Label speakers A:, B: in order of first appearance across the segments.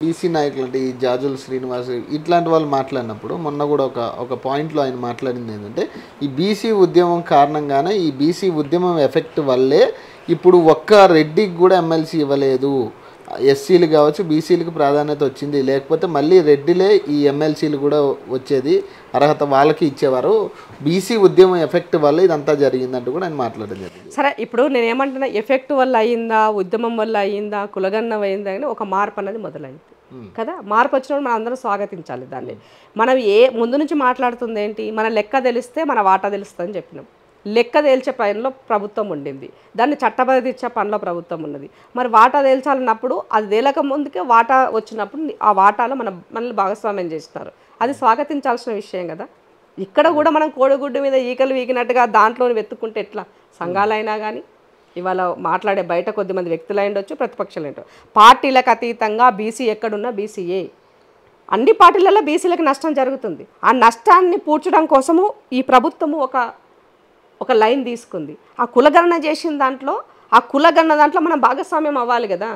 A: BC నాయకులు అంటే ఈ జాజుల శ్రీనివాస్ ఇట్లాంటి వాళ్ళు మాట్లాడినప్పుడు మొన్న కూడా ఒక పాయింట్లో ఆయన మాట్లాడింది ఏంటంటే ఈ బీసీ ఉద్యమం కారణంగానే ఈ బీసీ ఉద్యమం ఎఫెక్ట్ వల్లే ఇప్పుడు ఒక్క రెడ్డికి కూడా ఎమ్మెల్సీ ఇవ్వలేదు, ఎస్సీలు కావచ్చు బీసీలకు ప్రాధాన్యత వచ్చింది, లేకపోతే మళ్ళీ రెడ్డిలే ఈ ఎమ్మెల్సీలు కూడా వచ్చేది, అర్హత వాళ్ళకి ఇచ్చేవారు, బీసీ ఉద్యమం ఎఫెక్ట్ వల్ల ఇదంతా జరిగిందంటూ కూడా ఆయన మాట్లాడడం జరిగింది.
B: సరే, ఇప్పుడు నేను ఏమంటున్నా, ఎఫెక్ట్ వల్ల అయ్యిందా, ఉద్యమం వల్ల అయ్యిందా, కులగన్నం అయిందా అని ఒక మార్పు అనేది మొదలైంది కదా. మార్పు వచ్చినప్పుడు మనం అందరం స్వాగతించాలి దాన్ని. మనం ముందు నుంచి మాట్లాడుతుంది ఏంటి, మన లెక్క తెలిస్తే మన వాటా తెలుస్తుంది అని చెప్పినాం. లెక్క తేల్చే పనిలో ప్రభుత్వం ఉండింది, దాన్ని చట్టబద్ధ ఇచ్చే పనిలో ప్రభుత్వం ఉన్నది. మరి వాటా తేల్చాలన్నప్పుడు అది తేలక ముందుకే వాటా వచ్చినప్పుడు ఆ వాటాలో మనల్ని భాగస్వామ్యం చేస్తారు, అది స్వాగతించాల్సిన విషయం కదా. ఇక్కడ కూడా మనం కోడిగుడ్డు మీద ఈకలు వీకినట్టుగా దాంట్లోని వెతుక్కుంటే ఎట్లా? సంఘాలైనా కానీ ఇవాళ మాట్లాడే బయట కొద్దిమంది వ్యక్తులు ఉండొచ్చు, ప్రతిపక్షాలు ఉండొచ్చు, పార్టీలకు అతీతంగా బీసీ ఎక్కడున్నా బీసీఏ. అన్ని పార్టీలలో బీసీలకు నష్టం జరుగుతుంది. ఆ నష్టాన్ని పూడ్చడం కోసము ఈ ప్రభుత్వము ఒక లైన్ తీసుకుంది. ఆ కులగణన చేసిన దాంట్లో, ఆ కులగణన దాంట్లో మనం భాగస్వామ్యం అవ్వాలి కదా.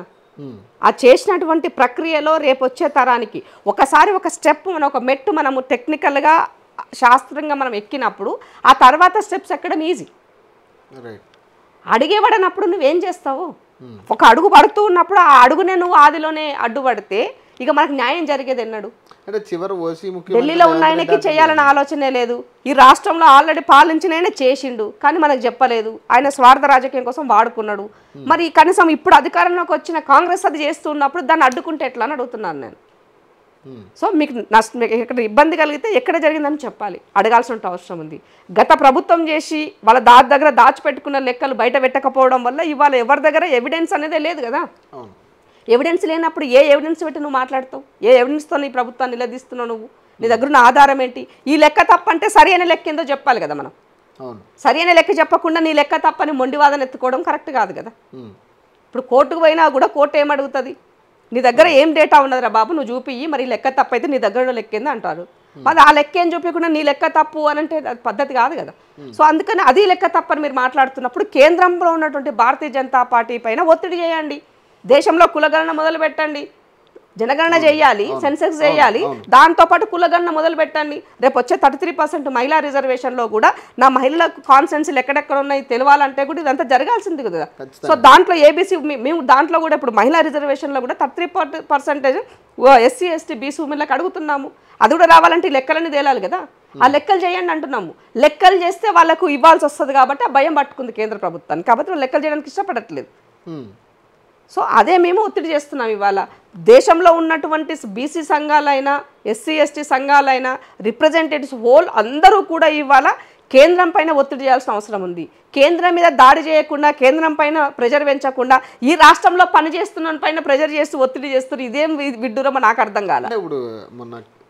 B: ఆ చేసినటువంటి ప్రక్రియలో రేపు వచ్చే తరానికి ఒకసారి ఒక స్టెప్ ఒక మెట్టు మనము టెక్నికల్గా శాస్త్రంగా మనం ఎక్కినప్పుడు ఆ తర్వాత స్టెప్స్ ఎక్కడం ఈజీ. అడిగేవాడనప్పుడు నువ్వేం చేస్తావు? ఒక అడుగు పడుతూ ఉన్నప్పుడు ఆ అడుగునే నువ్వు ఆదిలోనే అడ్డుపడితే ఇక మనకు న్యాయం జరిగేది ఎన్నడు? ఢిల్లీలో ఉన్న ఆయనకి చేయాలన్న ఆలోచనే లేదు. ఈ రాష్ట్రంలో ఆల్రెడీ పాలించిన ఆయన చేసిండు, కానీ మనకు చెప్పలేదు. ఆయన స్వార్థ రాజకీయం కోసం వాడుకున్నాడు. మరి కనీసం ఇప్పుడు అధికారంలోకి వచ్చిన కాంగ్రెస్ అది చేస్తున్నప్పుడు దాన్ని అడ్డుకుంటే ఎట్లా అని అడుగుతున్నాను నేను. సో మీకు ఇక్కడ ఇబ్బంది కలిగితే ఎక్కడ జరిగిందని చెప్పాలి, అడగాల్సిన అవసరం ఉంది. గత ప్రభుత్వం చేసి వాళ్ళ దగ్గర దాచిపెట్టుకున్న లెక్కలు బయట పెట్టకపోవడం వల్ల ఇవాళ ఎవరి దగ్గర ఎవిడెన్స్ అనేదే లేదు కదా. ఎవిడెన్స్ లేనప్పుడు ఏ ఎవిడెన్స్ పెట్టి నువ్వు మాట్లాడతావు? ఏ ఎవిడెన్స్తో నీ ప్రభుత్వాన్ని నిలదీస్తున్నావు నువ్వు? నీ దగ్గర ఉన్న ఆధారం ఏంటి? ఈ లెక్క తప్పంటే సరి అయిన లెక్క ఏందో చెప్పాలి కదా మనం. సరి అయిన లెక్క చెప్పకుండా నీ లెక్క తప్పని మొండివాదన ఎత్తుకోవడం కరెక్ట్ కాదు కదా. ఇప్పుడు కోర్టుకు పోయినా కూడా కోర్టు ఏమడుగుతుంది? నీ దగ్గర ఏం డేటా ఉన్నదిరా బాబు, నువ్వు చూపియ్యి, మరి లెక్క తప్పు అయితే నీ దగ్గర లెక్క ఏంది అంటారు. మరి ఆ లెక్క ఏం చూపించకుండా నీ లెక్క తప్పు అని అంటే పద్ధతి కాదు కదా. సో అందుకని అది లెక్క తప్పని మీరు మాట్లాడుతున్నప్పుడు కేంద్రంలో ఉన్నటువంటి భారతీయ జనతా పార్టీ పైన ఒత్తిడి చేయండి. దేశంలో కులగణన మొదలు పెట్టండి, జనగణన చేయాలి, సెన్సెక్స్ చేయాలి, దాంతోపాటు కులగణన మొదలు పెట్టండి. రేపు వచ్చే 33% మహిళా రిజర్వేషన్లో కూడా నా మహిళల కాన్సెన్సీలు ఎక్కడెక్కడ ఉన్నాయి తెలవాలంటే కూడా ఇదంతా జరగాల్సింది కదా. సో దాంట్లో ఏబీసీ మేము దాంట్లో కూడా ఇప్పుడు మహిళా రిజర్వేషన్లో కూడా 33% ఎస్సీ ఎస్టీ బీసీ ఉమెన్లకు అడుగుతున్నాము. అది కూడా రావాలంటే ఈ లెక్కలన్నీ తేలాలి కదా. ఆ లెక్కలు చేయండి అంటున్నాము. లెక్కలు చేస్తే వాళ్ళకు ఇవ్వాల్సి వస్తుంది కాబట్టి ఆ భయం పట్టుకుంది కేంద్ర ప్రభుత్వాన్ని, కాబట్టి వాళ్ళు లెక్కలు చేయడానికి ఇష్టపడట్లేదు. సో అదే మేము ఒత్తిడి చేస్తున్నాం. ఇవాళ దేశంలో ఉన్నటువంటి బీసీ సంఘాలైనా ఎస్సీ ఎస్టీ సంఘాలైనా రిప్రజెంటేటివ్స్ హోల్ అందరూ కూడా ఇవాళ కేంద్రం పైన ఒత్తిడి చేయాల్సిన అవసరం ఉంది. కేంద్రం మీద దాడి చేయకుండా, కేంద్రం పైన ప్రెజర్ పెంచకుండా ఈ రాష్ట్రంలో పనిచేస్తున్న పైన ప్రెజర్ చేస్తూ ఒత్తిడి చేస్తున్నారు. ఇదేం విడ్డూరమో నాకు అర్థం కాలే.
A: ఇప్పుడు మొన్న